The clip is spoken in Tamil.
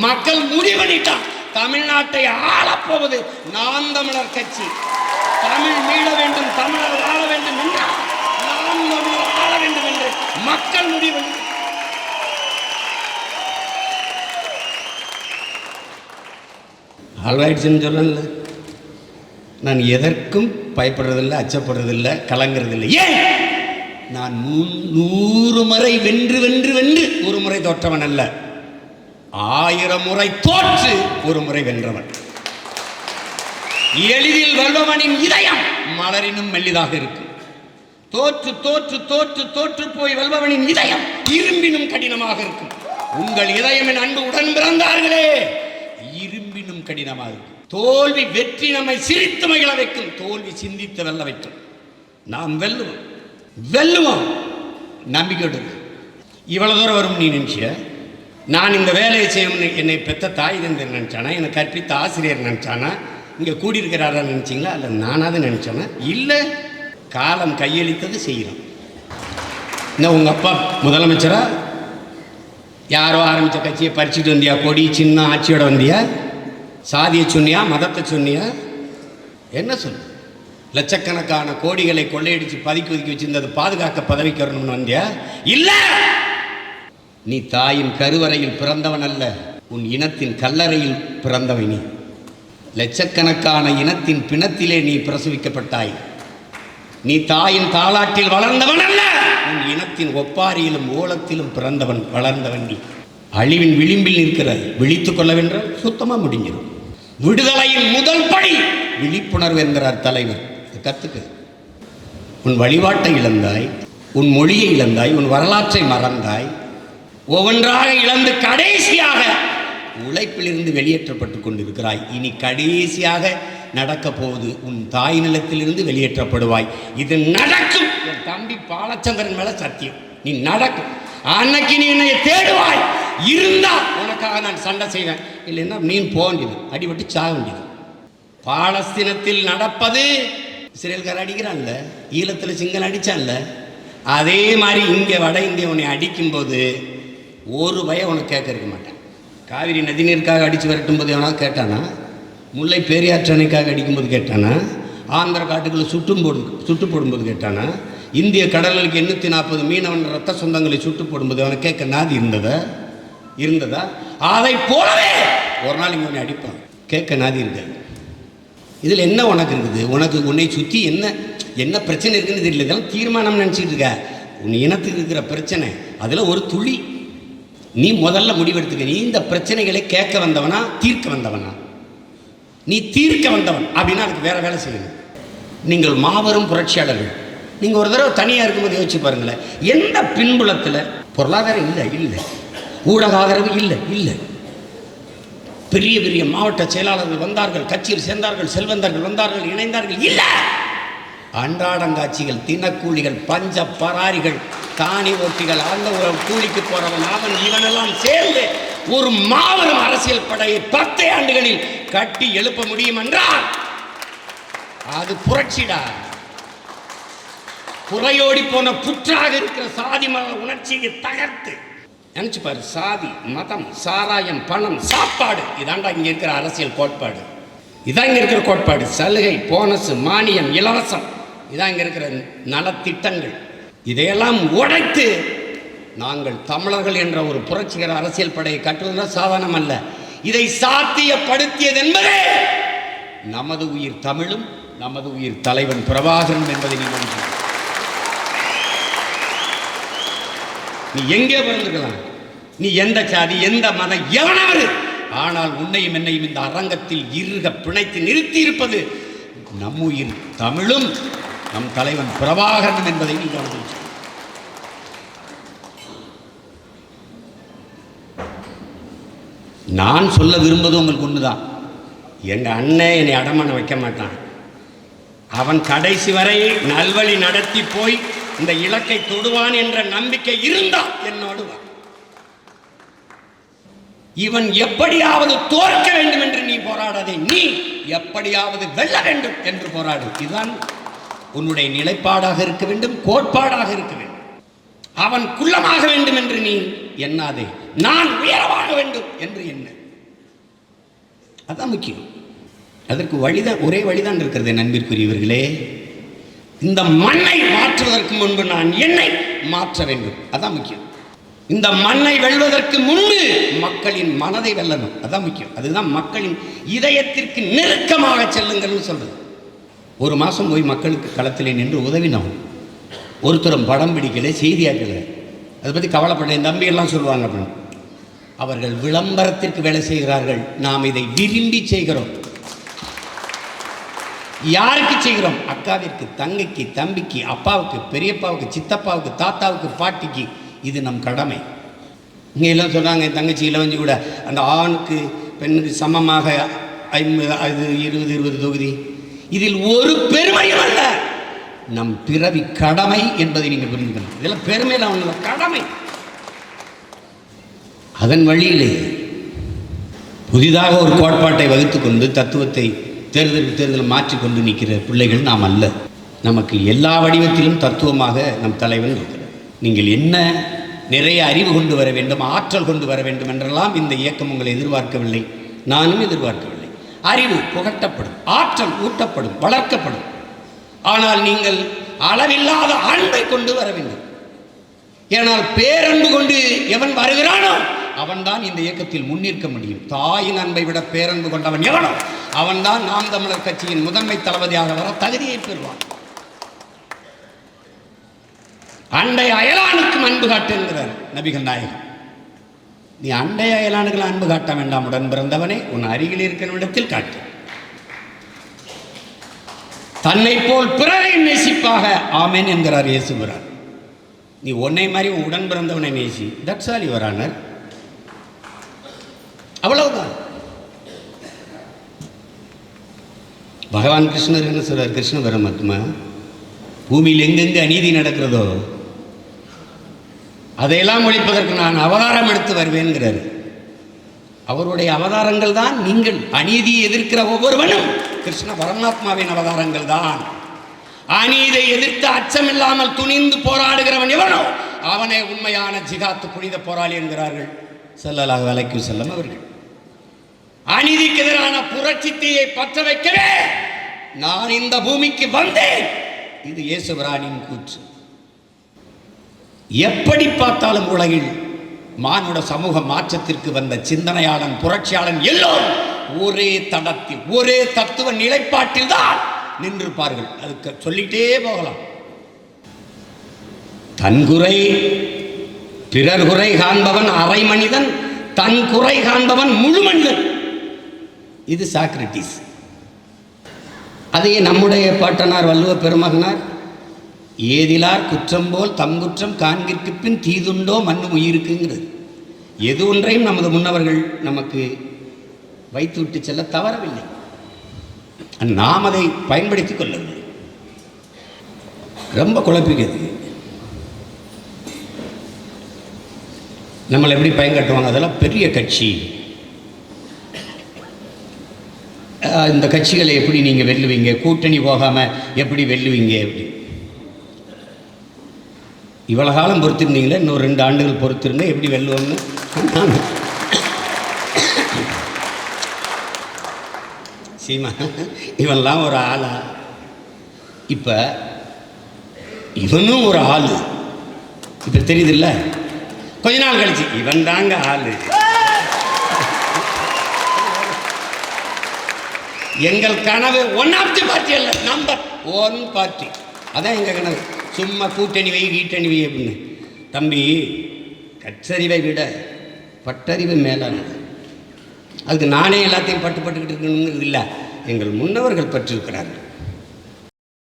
மக்கள் முடிவெடுத்தான். தமிழ்நாட்டை ஆளப்போவது நாம் தமிழர் கட்சி. தமிழ் மீள வேண்டும், தமிழர் வாழ வேண்டும் என்றால் நாம் தமிழர் ஆள வேண்டும் என்று மக்கள் முடிவெடுத்தார். ஆல்ரைட்ஸ்ன்னு சொல்லல, நான் எதற்கும் பயப்படுறதில்லை, அச்சப்படுறதில்லை, கலங்குறதில்லை. ஏன்? நான் 100 முறை வென்று வென்று வென்று ஒரு முறை தோற்றவன் அல்ல, 1000 முறை தோற்று ஒரு முறை வென்றவன். எளிதில் வெல்பவனின் இதயம் மலரினும் மெல்லிதாக இருக்கும். தோற்று தோற்று தோற்று தோற்று போய் வெல்பவனின் இதயம் இரும்பினும் கடினமாக இருக்கும். உங்கள் இதயம் என் அன்பு உடன் பிறந்தார்களே இரும்பினும் கடினமாக இருக்கும். தோல்வி வெற்றி நம்மை சிரித்து மகிழ வைக்கும், தோல்வி சிந்தித்து வெல்ல வைக்கும். நாம் வெல்லுவோம், வெல்லுவோம், நம்பிக்கையோடு. இவ்வளவு தூரம் வரும் நீ நினைச்சிய? நான் இந்த வேலையை செய்யணும் என்னை பெற்ற தாய் தந்தை நினைச்சானா, என்னை கற்பித்த ஆசிரியர் நினைச்சானா, இங்கே கூடியிருக்கிறாரா நினைச்சிங்களா? இல்லை நானாவது நினைச்சேனா? இல்லை, காலம் கையளித்தது செய்கிறோம். இன்னும் உங்கள் அப்பா முதலமைச்சரா? யாரோ ஆரம்பித்த கட்சியை பறிச்சுட்டு வந்தியா? கொடி சின்ன ஆட்சியோட வந்தியா? சாதியை சொன்னியா? மதத்தை சொன்னியா? என்ன சொல்லு? லட்சக்கணக்கான கோடிகளை கொள்ளையடிச்சு பதுக்கி ஒதுக்கி வச்சிருந்தது பாதுகாக்க பதவிக்கு வரணும்னு வந்தியா? இல்ல, நீ தாயின் கருவறையில் பிறந்தவன் அல்ல, உன் இனத்தின் கல்லறையில் பிறந்தவன். நீ லட்சக்கணக்கான இனத்தின் பிணத்திலே நீ பிரசவிக்கப்பட்டாய். நீ தாயின் தாளாட்டில் வளர்ந்தவன் அல்ல, உன் இனத்தின் ஒப்பாரியிலும் ஓலத்திலும் பிறந்தவன், வளர்ந்தவன். நீ அழிவின் விளிம்பில் நிற்கிறாய். விழித்துக் கொள்ளவென்றால் சுத்தமாக முடிஞ்சிடும். விடுதலையின் முதல் படி விழிப்புணர்வு என்கிறார் தலைவர். கத்துக்கு. உன் வழிபாட்டை இழந்தாய், உன் மொழியை இழந்தாய், உன் வரலாற்றை மறந்தாய், ஒவ்வொன்றாக இழந்து கடைசியாக உழைப்பிலிருந்து வெளியேற்றப்பட்டு கொண்டிருக்கிறாய். இனி கடைசியாக நடக்க போவது உன் தாய் நிலத்திலிருந்து வெளியேற்றப்படுவாய். இது நடக்கும். என் தம்பி பாலச்சந்திரன் மேல சத்தியம், நீ நடக்கும். அன்னைக்கு நீ என்னை தேடுவாய். இருந்தா உனக்காக நான் சண்டை செய்வேன், இல்லைன்னா நீ போக வேண்டியது, அடிபட்டு சாக வேண்டியது. பாலஸ்தீனத்தில் நடப்பது இஸ்ரேல்கார அடிக்கிறான்ல, ஈழத்தில் சிங்களம் அடித்தான்ல, அதே மாதிரி இங்கே வட இந்திய உன்னை அடிக்கும்போது ஒரு பயம் உனக்கு கேட்க இருக்க மாட்டேன். காவிரி நதிநீருக்காக அடித்து விரட்டும் போது எவனாவது கேட்டானா? முல்லை பெரியாற்று அணைக்காக அடிக்கும்போது கேட்டானா? ஆந்திர காட்டுக்குள்ளே சுட்டு போடும்போது கேட்டானா? இந்திய கடலுக்கு 840 மீனவன் ரத்த சொந்தங்களை சுட்டு போடும்போது அவனை கேட்க நாதி இருந்ததா? அதை போலவே ஒரு நாள் இங்கே உன்னை அடிப்பான், கேட்க நாதி இருக்காது. இதில் என்ன உனக்கு இருக்குது? உனக்கு உன்னை சுற்றி என்ன பிரச்சனை இருக்குன்னு தெரியல. இதெல்லாம் தீர்மானம் நினச்சிக்கிட்டு இருக்க. உன் இனத்துக்கு இருக்கிற பிரச்சனை அதில் ஒரு துளி நீ முதல்ல முடிவெடுத்துக்க. நீ இந்த பிரச்சனைகளை கேட்க வந்தவனா, தீர்க்க வந்தவனா? நீ தீர்க்க வந்தவன் அப்படின்னா அதுக்கு வேற வேலை செய்யணும். நீங்கள் மாபெரும் புரட்சியாளர்கள். நீங்கள் ஒரு தடவை தனியாக இருக்கும்போது யோசிச்சு பாருங்களேன். எந்த பின்புலத்தில் பொருளாதாரம் இல்லை, ஊடக ஆதரவு இல்லை, பெரிய பெரிய மாவட்ட செயலாளர்கள் வந்தார்கள், கட்சியில் சேர்ந்தார்கள், செல்வந்தர்கள் வந்தார்கள், இணைந்தார்கள், இல்லை. அன்றாடங்காட்சிகள், தினக்கூலிகள், பஞ்ச பராரிகள், தானி ஓட்டிகள், அந்த கூலிக்கு போறவன், அவன் இவனெல்லாம் சேர்ந்து ஒரு மாபெரும் அரசியல் படையை 10 ஆண்டுகளில் கட்டி எழுப்ப முடியும் என்றால் அது புரட்சிடா. புறையோடி போன புற்றாக இருக்கிற சாதி மத உணர்ச்சியை தகர்த்து நினைச்சு பாரு. சாதி, மதம், சாராயம், பணம், சாப்பாடு, இதாண்டா இங்க இருக்கிற அரசியல் கோட்பாடு. இதான் இங்க இருக்கிற கோட்பாடு. சலுகை, போனஸ், மானியம், இலவசம், இதான் இங்க இருக்கிற நலத்திட்டங்கள். இதையெல்லாம் உடைத்து நாங்கள் தமிழர்கள் என்ற ஒரு புரட்சிகர அரசியல் படையை கட்டுவதுதான் சாதாரணம் அல்ல. இதை சாத்தியப்படுத்தியது என்பதே நமது உயிர் தமிழும் நமது உயிர் தலைவன் பிரபாகரன் என்பதை நீ எங்கே பிறந்துக்கலாம், நீ எந்த சாதி, எந்த மதம், எவனாவது, ஆனால் உன்னையும் என்னையும் இந்த அரங்கத்தில் இறுக பிணைத்து நிறுத்தி இருப்பது நம் உயிர் தமிழும் நம் தலைவன் பிரபாகரன் என்பதை நீ கவனிச்சு. நான் சொல்ல விரும்புவது உங்களுக்கு ஒண்ணுதான். எங்க அண்ணன் என்னை அடமான வைக்க மாட்டான். அவன் கடைசி வரை நல்வழி நடத்தி போய் இந்த இலக்கை தொடுவான் என்ற நம்பிக்கை இருந்தால் என்னோடு வா. இவன் எப்படியாவது தோற்க வேண்டும் என்று நீ போராடாதே, நீ எப்படியாவது வெல்ல வேண்டும் என்று போராடு. இதுதான் உன்னுடைய நிலைப்பாடாக இருக்க வேண்டும், கோட்பாடாக இருக்க வேண்டும். அவன் குள்ளமாக வேண்டும் என்று நீ எண்ணாதே. நான் உயரமாக வேண்டும் என்று என்ன. அதான் முக்கியம். அதற்கு வழிதான், ஒரே வழிதான் இருக்கிறது நண்பிற்குரியவர்களே. இந்த மண்ணை மாற்றுவதற்கு முன்பு நான் என்னை மாற்ற வேண்டும். அதான் முக்கியம். இந்த மண்ணை வெல்வதற்கு முன்பு மக்களின் மனதை வெல்லணும். அதான் முக்கியம். அதுதான் மக்களின் இதயத்திற்கு நெருக்கமாக செல்லுங்கள்னு சொல்றது. ஒரு மாதம் போய் மக்களுக்கு களத்திலே நின்று உதவினோம். ஒருத்தரும் படம் பிடிக்கல, செய்தியாக்கல, அதை பற்றி கவலைப்பட என் தம்பியெல்லாம் சொல்லுவாங்க அப்படின்னு. அவர்கள் விளம்பரத்திற்கு வேலை செய்கிறார்கள். நாம் இதை விரும்பி செய்கிறோம். யாருக்கு செய்கிறோம்? அக்காவிற்கு, தங்கைக்கு, தம்பிக்கு, அப்பாவுக்கு, பெரியப்பாவுக்கு, சித்தப்பாவுக்கு, தாத்தாவுக்கு, பாட்டிக்கு. இது நம் கடமை. இங்கே எல்லாம் சொன்னாங்க, என் தங்கச்சி இளவஞ்சி கூட அந்த ஆணுக்கு பெண்ணுக்கு சமமாக 50 20 தொகுதி. இதில் ஒரு பெருமையும் அல்ல, நம் பிறவி கடமை என்பதை நீங்கள் புரிஞ்சுக்கணும். இதெல்லாம் பெருமையில் ஒன்று, கடமை. அதன் வழியிலே புதிதாக ஒரு கோட்பாட்டை வகுத்துக்கொண்டு தத்துவத்தை தேர்தல் மாற்றிக்கொண்டு நிற்கிற பிள்ளைகள் நாம் அல்ல. நமக்கு எல்லா வடிவத்திலும் தத்துவமாக நம் தலைவன் இருக்கிறார். நீங்கள் என்ன நிறைய அறிவு கொண்டு வர வேண்டும், ஆற்றல் கொண்டு வர வேண்டும் என்றெல்லாம் இந்த இயக்கம் உங்களை எதிர்பார்க்கவில்லை, நானும் எதிர்பார்க்கவில்லை. அறிவு புகட்டப்படும், ஆற்றல் ஊட்டப்படும், வளர்க்கப்படும். ஆனால் நீங்கள் அளவில்லாத அன்பை கொண்டு வர வேண்டும். ஏனால் பேரன்பு கொண்டு எவன் வருகிறானோ அவன்தான் இந்த இயக்கத்தில் முன்னிற்க முடியும். தாயின் அன்பை விட பேரன்பு கொண்டவன் எவனோ அவன்தான் நாம் தமிழர் கட்சியின் முதன்மை தளபதியாக வர தகுதியை பெறுவான். அண்டை அயலானுக்கும் அன்பு காட்டு என்கிறார் நபிகள் நாயகம். நீ அண்டை அயலானுக்கு அன்பு காட்ட வேண்டாம், உடன் பிறந்தவனே உன் அருகில் இருக்கிற இடத்தில் காட்டு. தன்னை போல் பிறரை நேசிப்பாக ஆமேன் என்கிறார் இயேசுகிறார். நீ உன்னை மாதிரி உடன் பிறந்தவனை நேசி. That's all your honour. அவ்வளவுதான். பகவான் கிருஷ்ணர் என்ன சொல்றார்? கிருஷ்ண பரமாத்மா பூமியில் எங்கெங்கு அநீதி நடக்கிறதோ அதையெல்லாம் ஒழிப்பதற்கு நான் அவதாரம் எடுத்து வருவேன்கிறார். அவருடைய அவதாரங்கள் தான் நீங்கள். அநீதியை எதிர்க்கிற ஒவ்வொருவனும் கிருஷ்ண பரமாத்மாவின் அவதாரங்கள் தான். அநீதியை எதிர்த்து அச்சமில்லாமல் துணிந்து போராடுகிறவன் எவனோ அவனே உண்மையான ஜிகாத்து புனித போராளி என்கிறார்கள் ஸல்லல்லாஹு அலைஹி வஸல்லம் அவர்கள். அநீதிக்கு எதிரான புரட்சி தீயை பற்ற வைக்கவே நான் இந்த பூமிக்கு வந்தேன். இது இயேசுபிரானின் கூற்று. எப்படி பார்த்தாலும் உலகில் மானுட சமூக மாற்றத்திற்கு வந்த சிந்தனையாளன், புரட்சியாளன் எல்லோரும் ஒரே தடத்தில், ஒரே தத்துவ நிலைப்பாட்டில் தான் நின்றிருப்பார்கள். அதுக்கு சொல்லிட்டே போகலாம். தன் குறை பிறர் குறை காண்பவன் அரை மனிதன், தன் குறை காண்பவன் முழு மனிதன். இது சாக்ரட்டிஸ். அதையே நம்முடைய பாட்டனார் வள்ளுவ பெருமகனார் ஏதிலார் குற்றம் போல் தம் குற்றம் காண்கிற்கு பின் தீதுண்டோ மண்ணும் உயிருக்குங்கிறது. எது ஒன்றையும் நமது முன்னவர்கள் நமக்கு வைத்து விட்டு செல்ல தவறவில்லை. நாம் அதை பயன்படுத்திக் கொள்ளவில்லை. ரொம்ப குழப்பிக்கிறது. நம்மளை எப்படி பயன்படுத்துவாங்க? அதெல்லாம் பெரிய கட்சி, இந்த கட்சிகளை எப்படி நீங்கள் வெல்லுவீங்க, கூட்டணி போகாமல் எப்படி வெல்லுவீங்க அப்படி. இவ்வளோ காலம் பொறுத்திருந்தீங்களே, இன்னொரு 2 ஆண்டுகள் பொறுத்திருந்தா எப்படி வெல்லுவோம்னு. சீமா இவன்லாம் ஒரு ஆளா? இப்போ இவனும் ஒரு ஆள். இப்போ தெரியுதுல்ல, கொஞ்ச நாள் கழிச்சு இவன் தாங்க ஆளு. எங்கள் கனவு ஒன் ஆஃப் தி பார்ட்டி அல்ல, நம்பர் 1 பார்ட்டி. அதான் எங்கள் கனவு. சும்மா கூட்டணி வை கீட்டணி வை அப்படின்னு. தம்பி, கற்றறிவை விட பட்டறிவு மேலானது. அதுக்கு நானே எல்லாத்தையும் பட்டுக்கிட்டு இருக்கணுங்கிறது இல்லை. எங்கள் முன்னவர்கள் பற்றிருக்கிறார்கள்.